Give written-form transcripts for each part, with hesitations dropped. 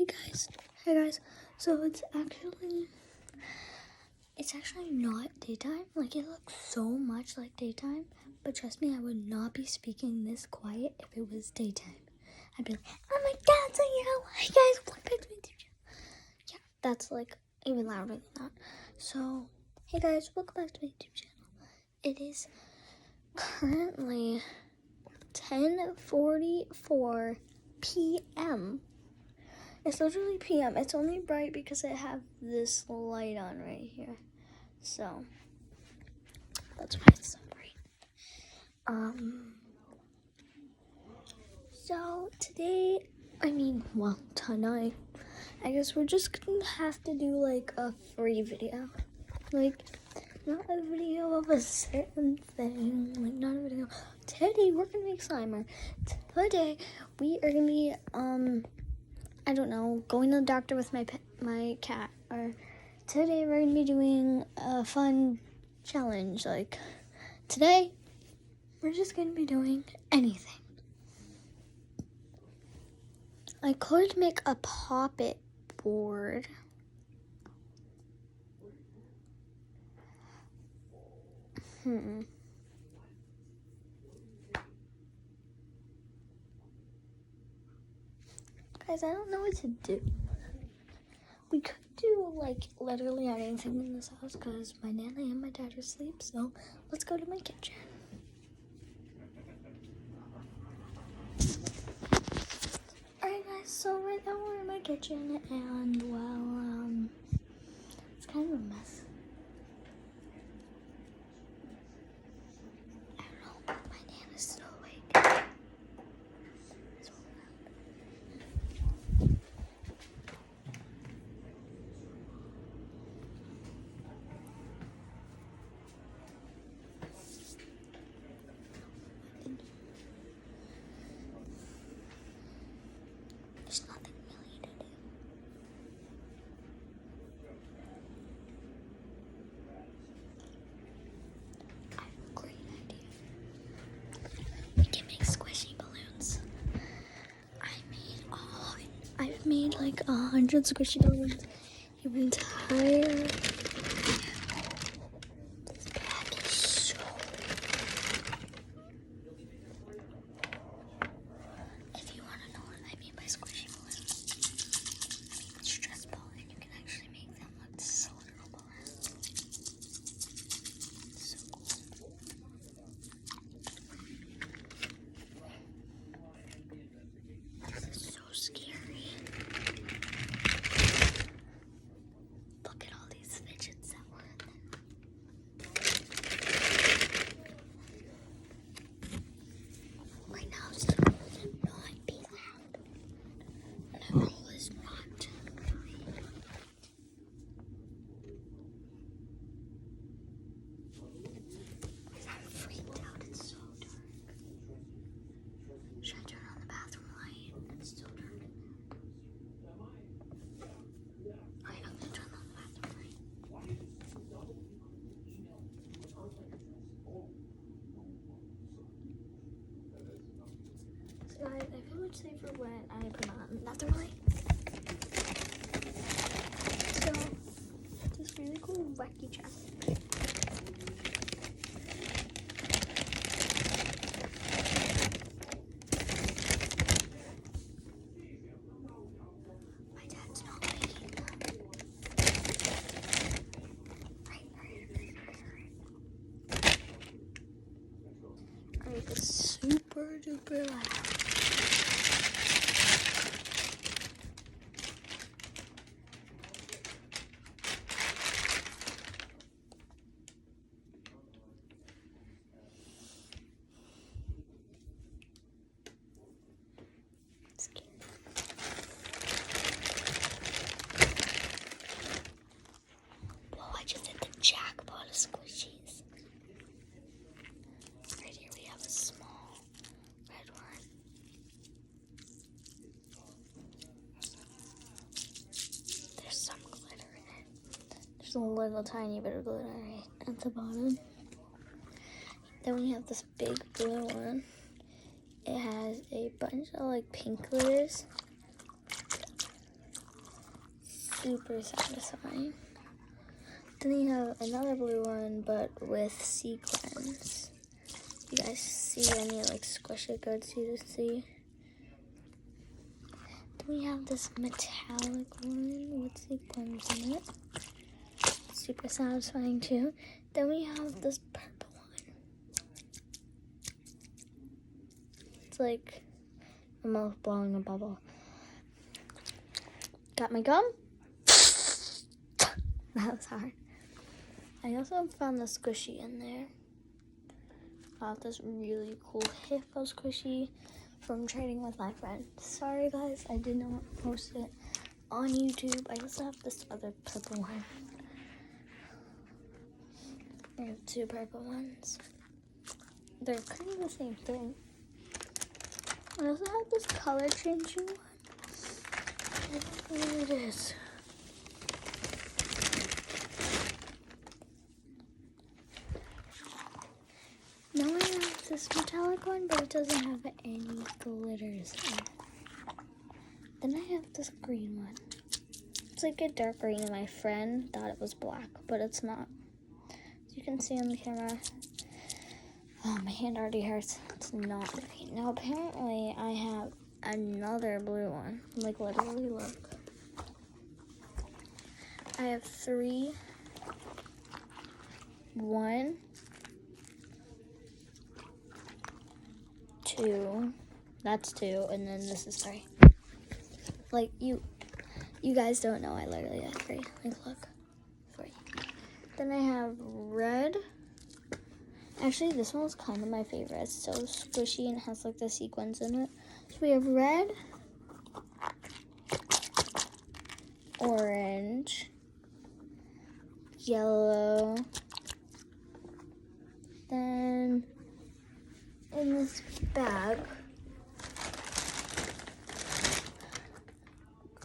Hey guys. So it's actually not daytime. Like, it looks so much like daytime, but trust me, I would not be speaking this quiet if it was daytime. I'd be like, oh my god, so hey guys, welcome back to my YouTube channel. Yeah, that's like even louder than that. So, hey guys, welcome back to my YouTube channel. It is currently 10:44 p.m. It's literally p.m. It's only bright because I have this light on right here. So, that's why it's so bright. So tonight, I guess we're just gonna have to do like a free video. Like, not a video of a certain thing. Like, not a video. Today, we're gonna make Slimer. Today, we are gonna be, I don't know, going to the doctor with my cat. Or today, we're gonna be doing a fun challenge. Like, today, we're just gonna be doing anything. I could make a pop-it board. Guys, I don't know what to do. We could do like literally anything in this house because my nana and my dad are asleep. So let's go to my kitchen. Alright guys, so right now we're in my kitchen and well, it's kind of a mess. I don't know, my nana's still awake. There's nothing really to do. I have a great idea. We can make squishy balloons. I've made like 100 squishy balloons. The entire this bag is so. If you want to know what I mean by squishy balloons, it's stress ball, and you can actually make them look cylindrical balloons. So cool. This is so scary. Look at all these fidgets that were in there. Right now, it's not be loud. No, it's not. I'm freaked out. It's so dark. Should I turn on the bathroom light? It's still dark in there. Alright, I'm gonna turn on the bathroom light. So I feel much safer when I put on the bathroom light. So, this really cool wacky chest. My dad's not waking up. Right. Alright, it's super duper loud. Whoa, I just hit the jackpot of squishies. Right here we have a small red one. There's some glitter in it. There's a little tiny bit of glitter right at the bottom. Then we have this big blue one. It has a bunch of like pink glitters. super satisfying. Then we have another blue one, but with sequins. You guys see any like squishy goods you just see? Then we have this metallic one with sequins in it. Super satisfying too. Then we have this purple one. It's like my mouth blowing a bubble. Got my gum? That was hard. I also found the squishy in there. Got this really cool hippo squishy from trading with my friend. Sorry guys, I did not post it on YouTube. I also have this other purple one. I have two purple ones. They're kind of the same thing. I also have this color changing one. I don't know what it is. Now I have this metallic one, but it doesn't have any glitters in it. Then I have this green one. It's like a dark green, and my friend thought it was black, but it's not. As you can see on the camera, oh, my hand already hurts. It's not green. Now apparently I have another blue one. Like literally, look. I have 3. 1, 2. That's 2, and then this is 3. Like you guys don't know. I literally have 3. Like look, 3. Then I have red. Actually, this one was kind of my favorite. It's so squishy and has like the sequins in it. So we have red, orange, yellow. Then in this bag,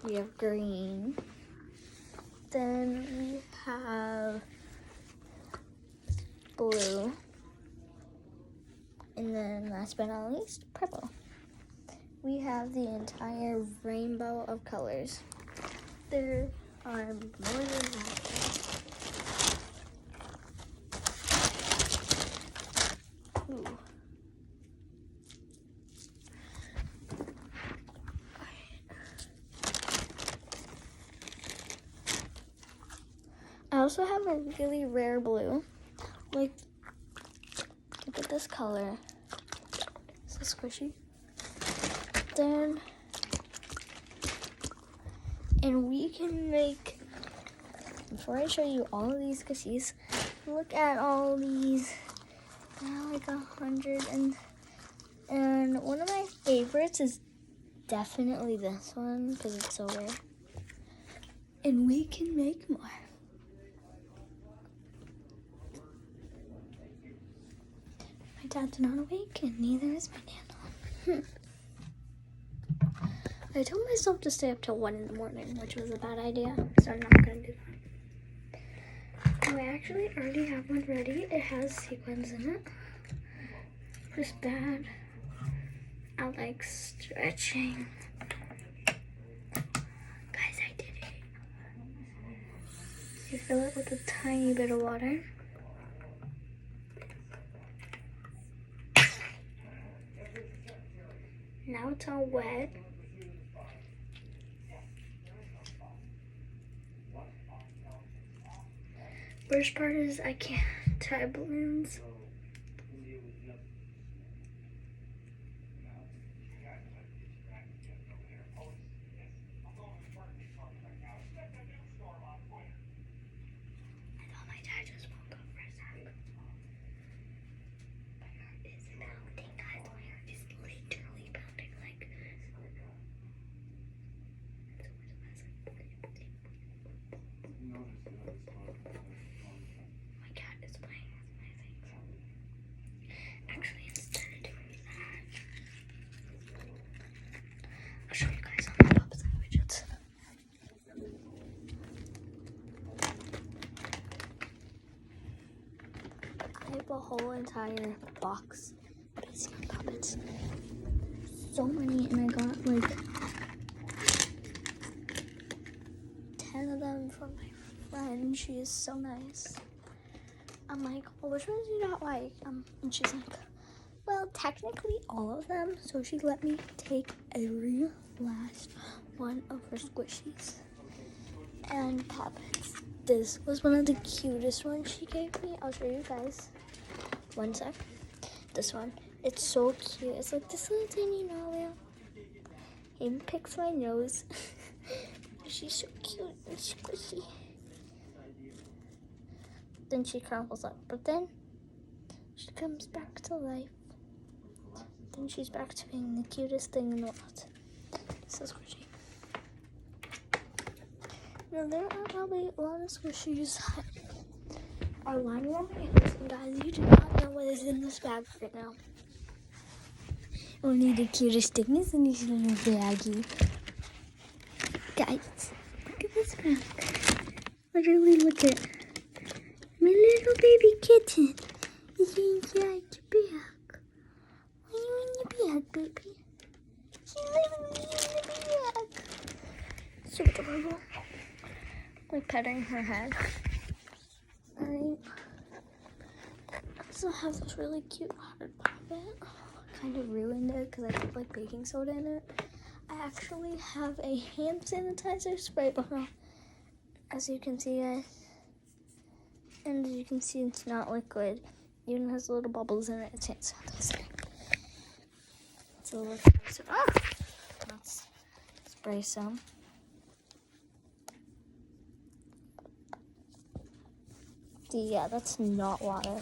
we have green. Then we have blue. And then last but not least, purple. We have the entire rainbow of colors. There are more than that. Ooh. I also have a really rare blue. Like, look at this color. Is this squishy? Then, and we can make, before I show you all of these squishies, look at all these. Now like 100, and one of my favorites is definitely this one because it's so rare. And we can make more. My dad's not awake, and neither is my dad. I told myself to stay up till 1 in the morning, which was a bad idea, so I'm not gonna do that. I actually already have one ready. It has sequins in it. Just bad. I like stretching. Guys, I did it. You fill it with a tiny bit of water. Now it's all wet. Worst part is I can't tie balloons. I thought my dad just woke up for a sec. My heart is pounding, guys. My heart is literally pounding like. My cat is playing with my things. Actually, instead of doing that, I'll show you guys on the opposite widgets. I have a whole entire box of basement puppets. So many, and I got like 10 of them from my friend. She is so nice. I'm like, well, which ones do you not like? And she's like, well, technically all of them. So she let me take every last one of her squishies and pop it. This was one of the cutest ones she gave me. I'll show you guys. One sec. This one. It's so cute. It's like this little tiny novel. He even picks my nose. She's so cute and squishy. Then she crumbles up. But then she comes back to life. Then she's back to being the cutest thing in the world. So squishy. Now there are probably a lot of squishies that are lying around my house. And guys, you do not know what is in this bag right now. Only the cutest thing is in this little baggie. Guys, look at this bag. Literally look at my little baby kitten is inside your bag. Are you in your bag, baby? She's literally in the bag. So adorable. Like petting her head. I also have this really cute heart puppet. Kind of ruined it because I put like baking soda in it. I actually have a hand sanitizer spray bottle, as you can see, guys. And as you can see, it's not liquid. It even has little bubbles in it. It's hand sanitizer. It's a little expensive. Let's spray some. Yeah, that's not water.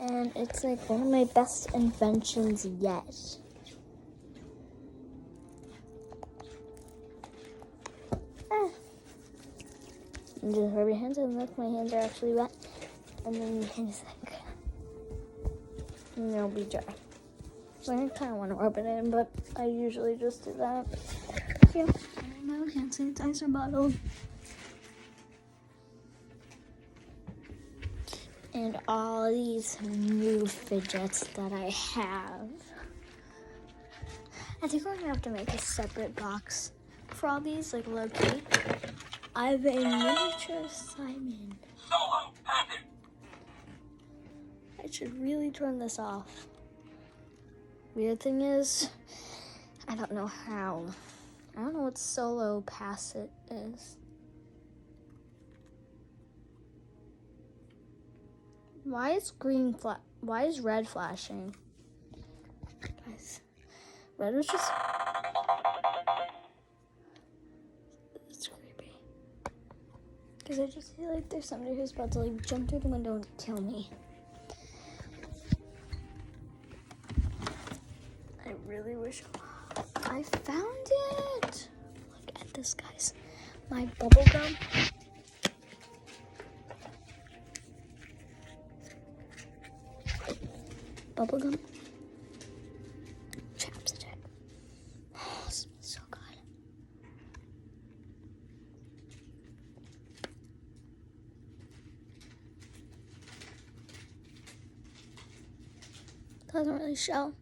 And it's like one of my best inventions yet. And just rub your hands and look, my hands are actually wet. And then you can just like, and they'll be dry. So I kind of want to rub it in, but I usually just do that. Yeah, my hand sanitizer bottle. And all these new fidgets that I have. I think we're gonna have to make a separate box for all these, like low key. I have a miniature Simon. I should really turn this off. Weird thing is, I don't know how. I don't know what solo pass it is. Why is why is red flashing? Guys, red was just... It's creepy. Because I just feel like there's somebody who's about to like jump through the window and kill me. I really wish I found it. Look at this, guys. My bubble gum. Bubblegum. Chapstick. Oh, it smells so good. Doesn't really show.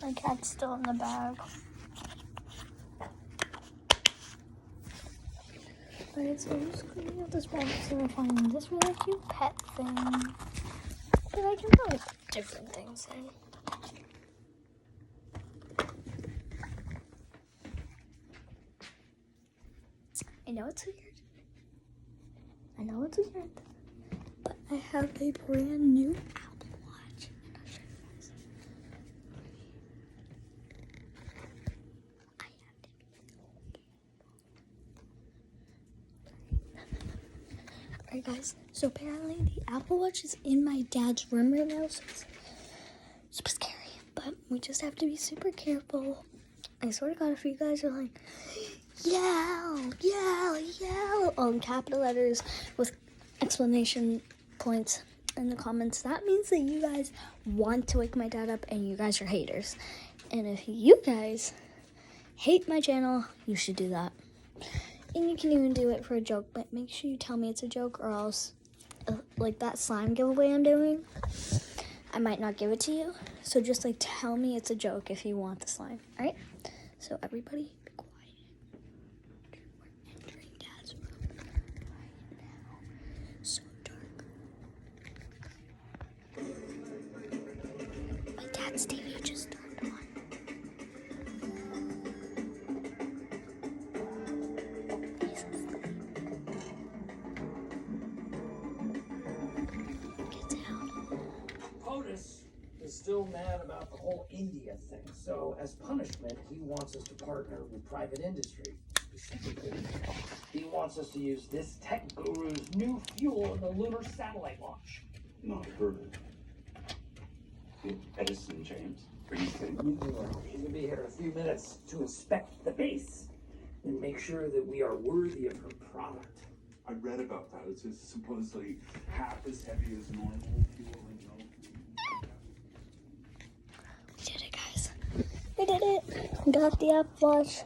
My cat's still in the bag. Alright, so I'm just cleaning out this bag so I find this really cute pet thing. But I can probably put different things in. I know it's weird. But I have a brand new Apple Watch. And I'll show you guys. I have to. Alright guys, so apparently the Apple Watch is in my dad's room right now, so it's super scary. But we just have to be super careful. I swear to God, if you guys are like, yell, yell, yell, all in capital letters with explanation points in the comments, that means that you guys want to wake my dad up and you guys are haters. And if you guys hate my channel, you should do that. And you can even do it for a joke, but make sure you tell me it's a joke or else like that slime giveaway I'm doing, I might not give it to you. So just like tell me it's a joke if you want the slime. All right? So everybody be quiet. We're entering Dad's room right now. So dark. My dad's TV just turned on. He's asleep. Get down. POTUS is still mad about the whole India thing, so as punishment, he wants us to partner with private industry. Specifically, he wants us to use this tech guru's new fuel in the lunar satellite launch. Not heard it. Edison, James. Are you kidding? He's gonna be here in a few minutes to inspect the base and make sure that we are worthy of her product. I read about that. It's just supposedly half as heavy as normal fuel and no. We did it, guys. We did it. We got the Apple Watch.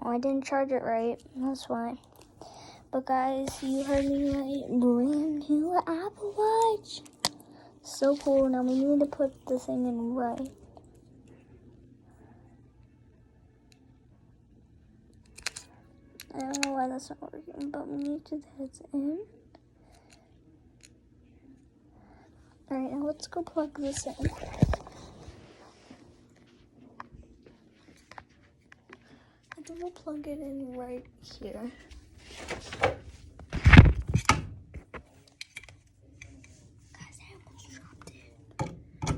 Oh, I didn't charge it right. That's why. But guys, you heard me right. Brand new Apple Watch. So cool. Now we need to put the thing in right. I don't know why that's not working, but we need to put this in. Alright, now let's go plug this in. I think we'll plug it in right here. Guys, I almost dropped it.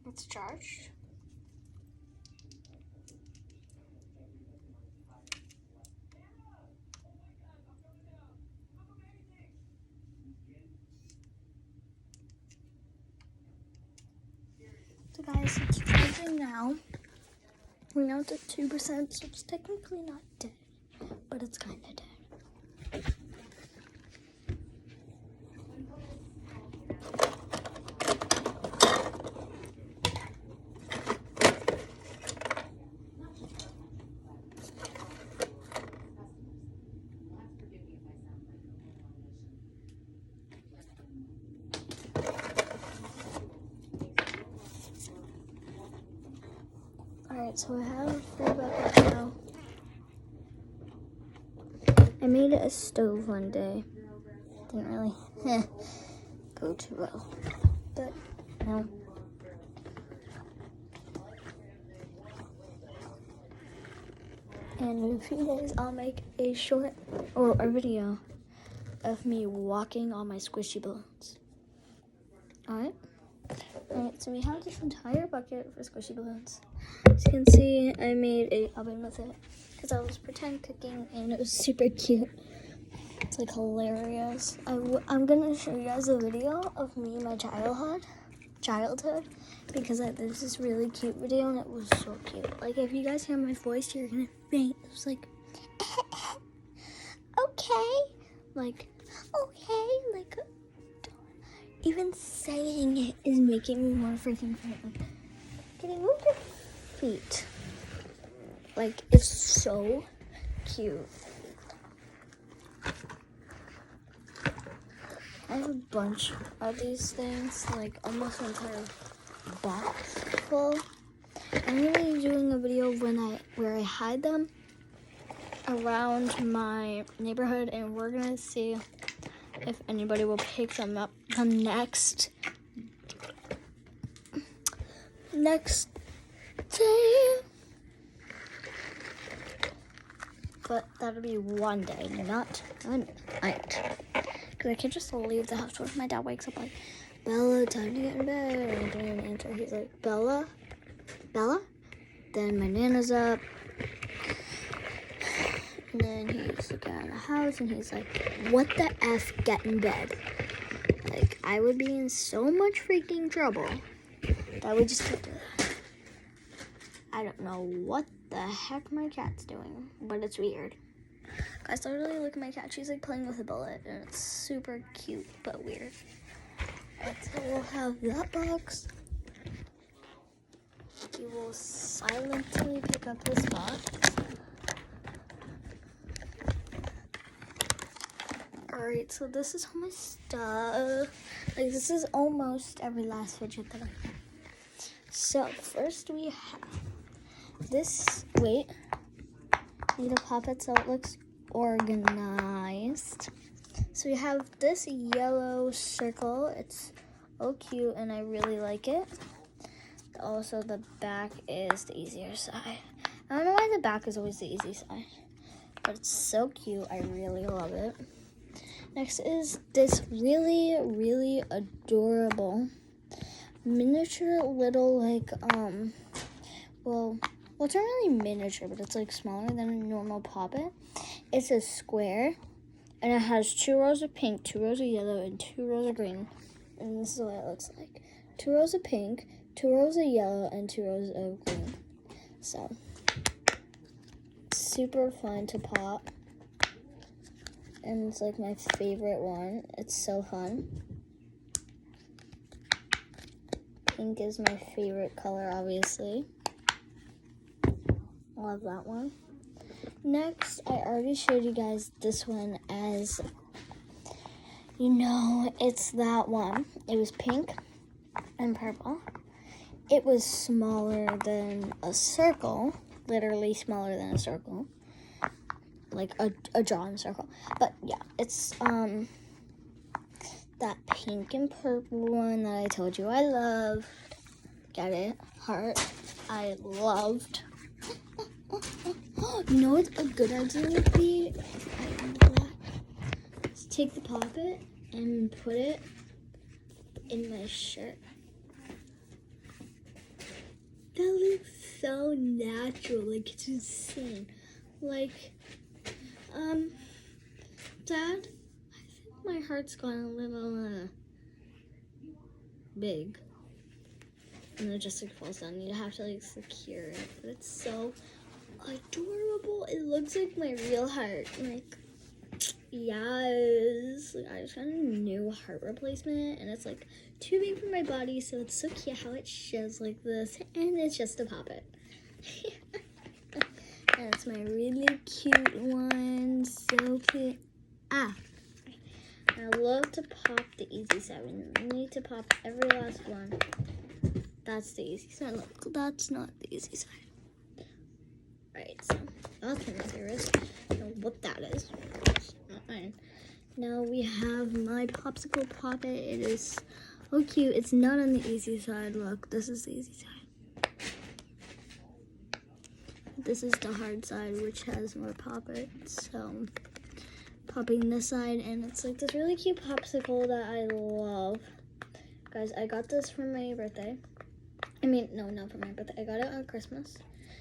It's charged. So guys, it's charging now. We're now at 2%, so it's technically not dead, but it's kind of dead. Alright, so I have a free bucket now. I made a stove one day. Didn't really go too well. But no. And in a few days I'll make a short or a video of me walking on my squishy balloons. Alright? Alright, so we have this entire bucket for squishy balloons. As you can see, I made a oven with it because I was pretend cooking and it was super cute. It's like hilarious. I'm gonna show you guys a video of me in my childhood because there's this really cute video and it was so cute. Like if you guys hear my voice, you're gonna faint. It was like, okay, like even saying it is making me more freaking faint. Can you move your feet? Like, it's so cute. I have a bunch of these things, like almost an entire box full. I'm gonna be doing a video where I hide them around my neighborhood, and we're gonna see if anybody will pick them up the next day. But that'll be one day, not a night. Because I can't just leave the house once my dad wakes up like, Bella, time to get in bed. And I don't even answer. He's like, Bella? Then my Nana's up. And then he's looking at the house and he's like, what the F, get in bed. Like, I would be in so much freaking trouble that I would just get to that. I don't know what the heck my cat's doing, but it's weird. Guys, literally look at my cat. She's like playing with a bullet, and it's super cute but weird. Alright, so we'll have that box. We will silently pick up this box. Alright, so this is all my stuff. Like, this is almost every last fidget that I have. So, first we have this. Wait. I need to pop it so it looks organized. So, we have this yellow circle. It's so cute, and I really like it. Also, the back is the easier side. I don't know why the back is always the easy side, but it's so cute. I really love it. Next is this really, really adorable miniature little, like, well, it's not really miniature, but it's, like, smaller than a normal Pop-It. It's a square, and it has 2 rows of pink, 2 rows of yellow, and 2 rows of green. And this is what it looks like. 2 rows of pink, 2 rows of yellow, and 2 rows of green. So, super fun to pop. And it's like my favorite one. It's so fun. Pink is my favorite color, obviously. Love that one. Next, I already showed you guys this one as, you know, it's that one. It was pink and purple. It was smaller than a circle, literally smaller than a circle. Like a drawn circle. But yeah, it's that pink and purple one that I told you I loved. Get it? Heart. I loved. You know what a good idea would be? Let's take the Pop-It and put it in my shirt. That looks so natural. Like, it's insane. Like, Dad, I think my heart's gone a little, big. And it just, like, falls down. You have to, like, secure it. But it's so adorable. It looks like my real heart. Like, yes. Like, I just got a new heart replacement. And it's, like, too big for my body. So it's so cute how it shows like this. And it's just a Pop-It. And it's my really cute one. So cute. I love to pop the easy side. We need to pop every last one. That's the easy side. Look, that's not the easy side. Right, so that's my favorite. I don't know what that is. It's not mine. Now we have my popsicle Pop-It. It is so cute. It's not on the easy side. Look, this is the easy side. This is the hard side, which has more Pop-Its. So, popping this side, and it's like this really cute popsicle that I love. Guys, I got this for my birthday. I mean, no, not for my birthday. I got it on Christmas.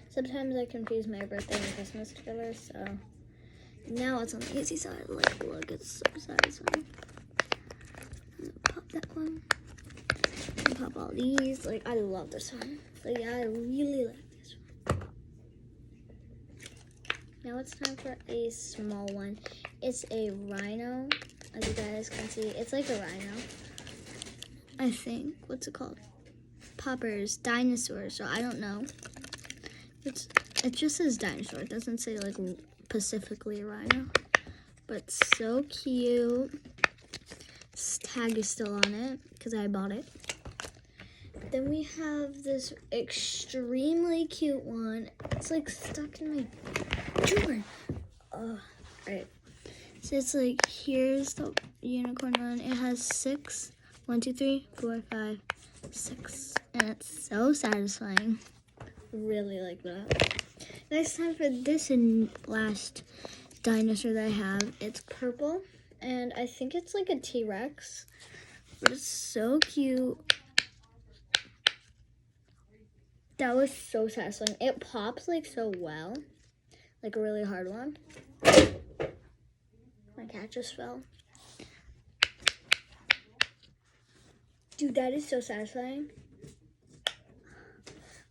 Sometimes I confuse my birthday and Christmas together, so now it's on the easy side. Like, look, it's so satisfying. I'm gonna pop that one. And pop all these. Like, I love this one. So, yeah, I really like this one. Now it's time for a small one. It's a rhino, as you guys can see. It's like a rhino, I think. What's it called? Poppers, dinosaur. So I don't know. It just says dinosaur. It doesn't say like specifically a rhino. But it's so cute. This tag is still on it because I bought it. Then we have this extremely cute one. It's like stuck in my drawer. Alright. So it's like, here's the unicorn one. It has 6. 1, 2, 3, 4, 5, 6. And it's so satisfying. Really like that. Next time for this and last dinosaur that I have. It's purple. And I think it's like a T-Rex. But it's so cute. That was so satisfying. It pops like so well. Like a really hard one. My cat just fell. Dude, that is so satisfying.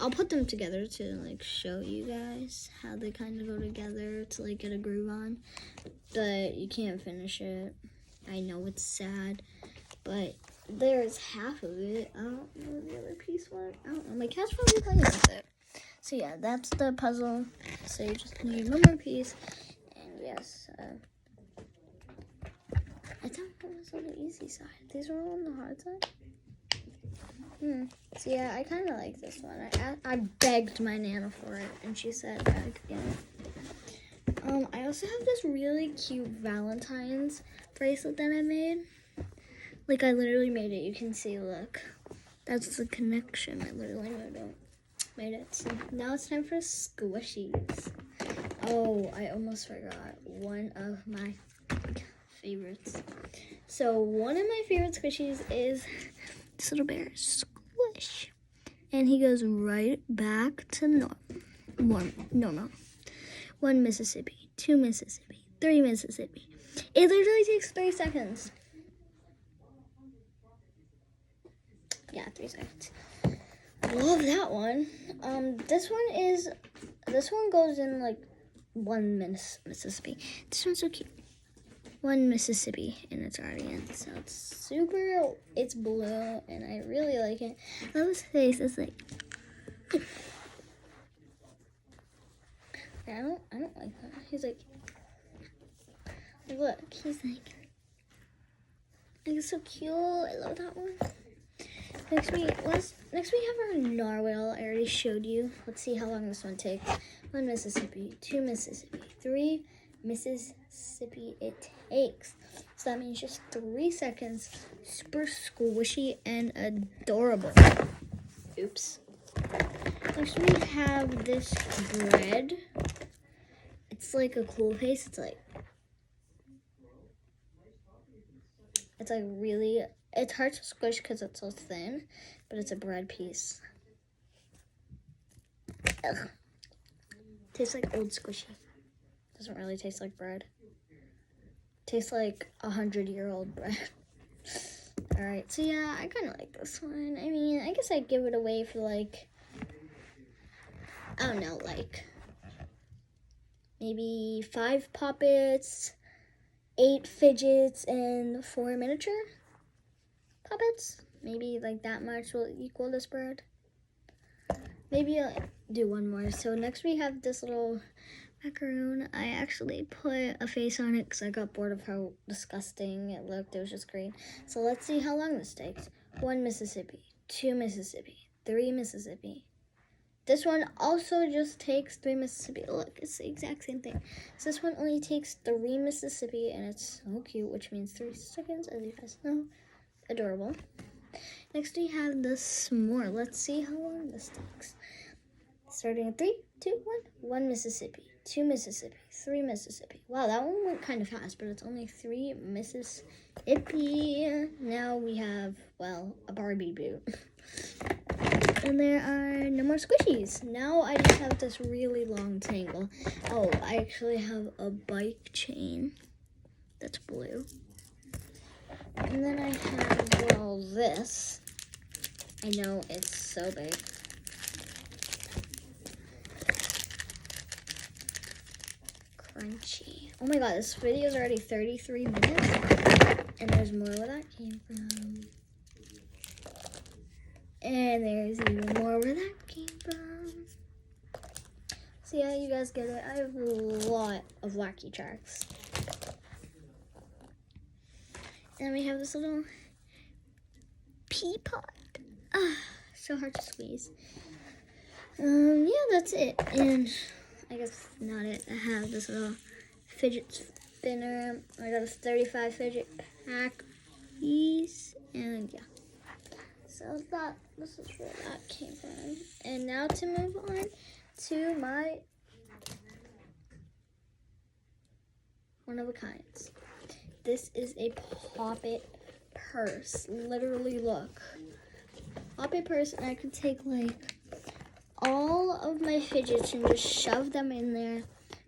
I'll put them together to like show you guys how they kind of go together to like get a groove on. But you can't finish it. I know it's sad, but there's half of it. I don't know the other piece went. I don't know. My cat's probably playing with it. So yeah, that's the puzzle. So you just need one more piece. And yes, I thought it was on the easy side. These were all on the hard side. So yeah, I kind of like this one. I begged my Nana for it, and she said that I could get it. I also have this really cute Valentine's bracelet that I made. Like, I literally made it. You can see, look. That's the connection. I literally made it. So now it's time for squishies. Oh, I almost forgot one of my favorites. So one of my favorite squishies is this little bear, Squish. And he goes right back to normal. 1 Mississippi, 2 Mississippi, 3 Mississippi. It literally takes 3 seconds. Yeah, 3 seconds. Love that one. This one goes in like 1 Mississippi. This one's so cute. 1 Mississippi, and it's already in. So it's blue, and I really like it. I love his face. It's like, I don't like that. He's like, look, he's like it's so cute. I love that one. Next we have our narwhal. I already showed you. Let's see how long this one takes. 1 Mississippi, 2 Mississippi, 3 Mississippi it takes. So that means just 3 seconds. Super squishy and adorable. Oops. Next we have this bread. It's like a cool face. It's like really, it's hard to squish because it's so thin, but it's a bread piece. Ugh. Tastes like old squishy. Doesn't really taste like bread. Tastes like 100-year-old bread. Alright, so yeah, I kind of like this one. I mean, I guess I'd give it away for like, I don't know, like maybe 5 puppets, 8 fidgets, and 4 miniature puppets. Maybe like that much will equal this bread. Maybe I'll do one more. So next we have this little macaroon. I actually put a face on it because I got bored of how disgusting it looked. It was just green. So let's see how long this takes. 1 Mississippi, 2 Mississippi, 3 Mississippi. This one also just takes 3 Mississippi. Look, it's the exact same thing. So this one only takes 3 Mississippi, and it's so cute, which means 3 seconds, as you guys know. Adorable. Next we have the s'more. Let's see how long this takes. Starting at 3, 2, 1. 1 Mississippi, 2 Mississippi, 3 Mississippi. Wow, that one went kind of fast, but it's only 3 Mississippi. Now we have, well, a Barbie boot. And there are no more squishies. Now I just have this really long tangle. Oh, I actually have a bike chain that's blue. And then I have, well, this. I know it's so big. Crunchy. Oh my god, this video is already 33 minutes. And there's more where that came from. And there's even more where that came from. So yeah, you guys get it. I have a lot of wacky tracks. And we have this little pea pod. So hard to squeeze. Yeah, that's it. And I guess not it. I have this little fidget spinner. I got a 35 fidget pack piece. And yeah. So this is where that came from. And now to move on to my one of a kinds. This is a poppet purse. Literally, look. Poppet purse, and I could take like all of my fidgets and just shove them in there.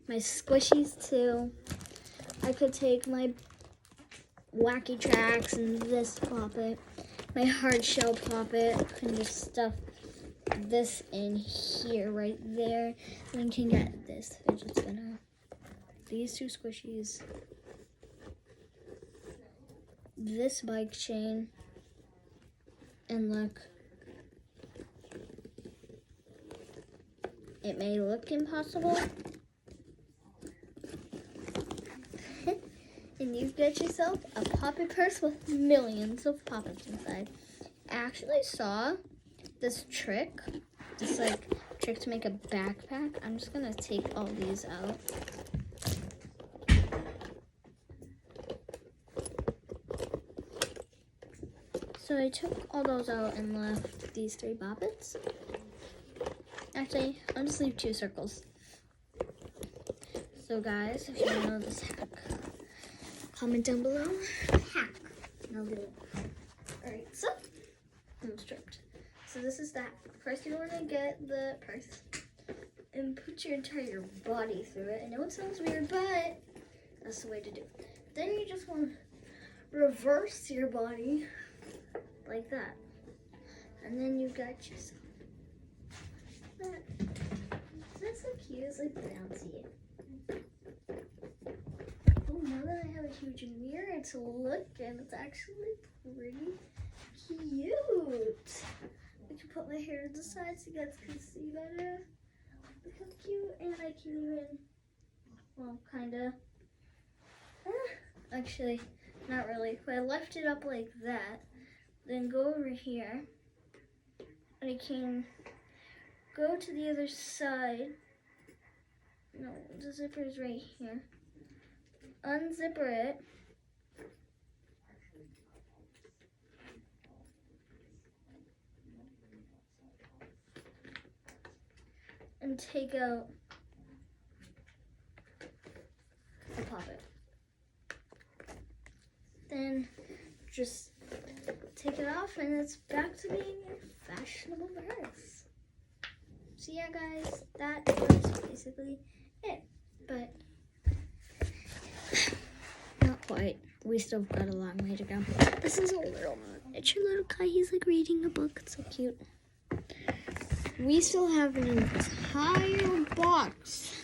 My squishies too. I could take my wacky tracks and this poppet. My hard shell poppet and just stuff this in here, right there. Then you can get this fidget spinner. These two squishies. This bike chain. And look. It may look impossible. And you get yourself a poppet purse with millions of poppets inside. I actually saw this trick, trick to make a backpack. I'm just gonna take all these out. So I took all those out and left these 3 poppets. Actually, I'll just leave 2 circles. So guys, if you want to know this hack, comment down below, hack, and I'll do it. Alright, so, I'm stripped. So this is that. First you want to get the purse and put your entire body through it. I know it sounds weird, but that's the way to do it. Then you just want to reverse your body like that. And then you got yourself that. That's so cute. It's like bouncy. Oh, now that I have a huge mirror to look at, it's actually pretty cute. I can put my hair to the side so you guys can see better. Look how cute. And I can even, well, kind of. Actually, not really. If I lift it up like that, then go over here, I can go to the other side. No, the zipper is right here. Unzipper it. And take out the poppet. Then just take it off and it's back to being a fashionable purse. So yeah guys, that was basically it. But not quite. We still got a long way to go. This is a little miniature little guy. He's like reading a book. It's so cute. We still have an entire box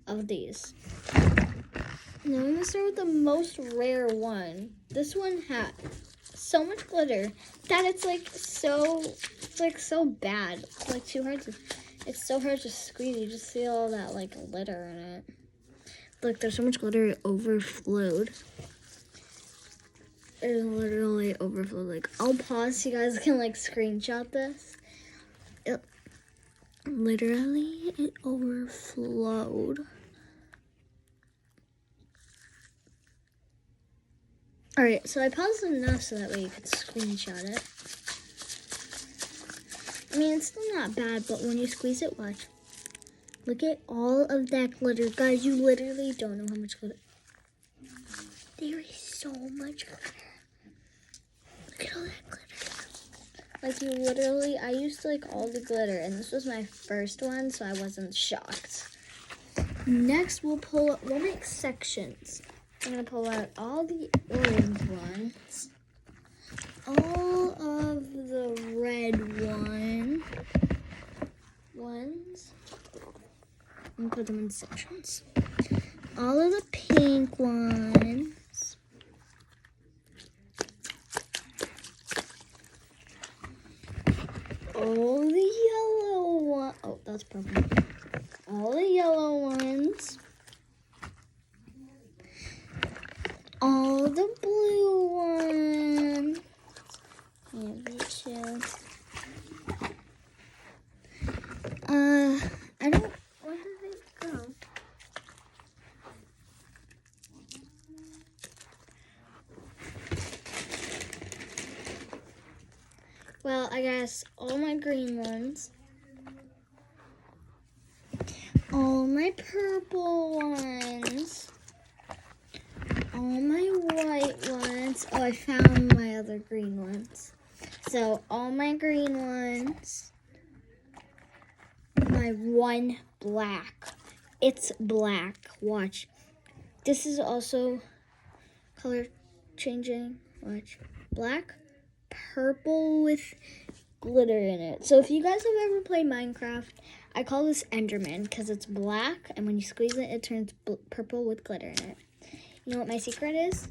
of these. Now I'm gonna start with the most rare one. This one had so much glitter that it's so bad. It's like too hard to, it's so hard to squeeze. You just see all that like glitter in it. Look, there's so much glitter it overflowed. It literally overflowed. Like, I'll pause so you guys can like screenshot this. It overflowed. Alright, so I paused enough so that way you could screenshot it. I mean, it's still not bad, but when you squeeze it, watch. Look at all of that glitter. Guys, you literally don't know how much glitter. There is so much glitter. Look at all that glitter. Like, you literally, I used like all the glitter, and this was my first one, so I wasn't shocked. Next, we'll make sections. I'm gonna pull out all the orange ones, all of the red ones, and put them in sections. All of the pink ones, all the yellow ones. Oh, that's purple. All the yellow ones. All the blue ones. And these two. I don't. Where did they go? Well, I guess all my green ones. All my purple ones. All my white ones. Oh, I found my other green ones. So, all my green ones. My one black. It's black. Watch. This is also color changing. Watch. Black, purple with glitter in it. So if you guys have ever played Minecraft, I call this Enderman because it's black, and when you squeeze it, it turns purple with glitter in it. You know what my secret is?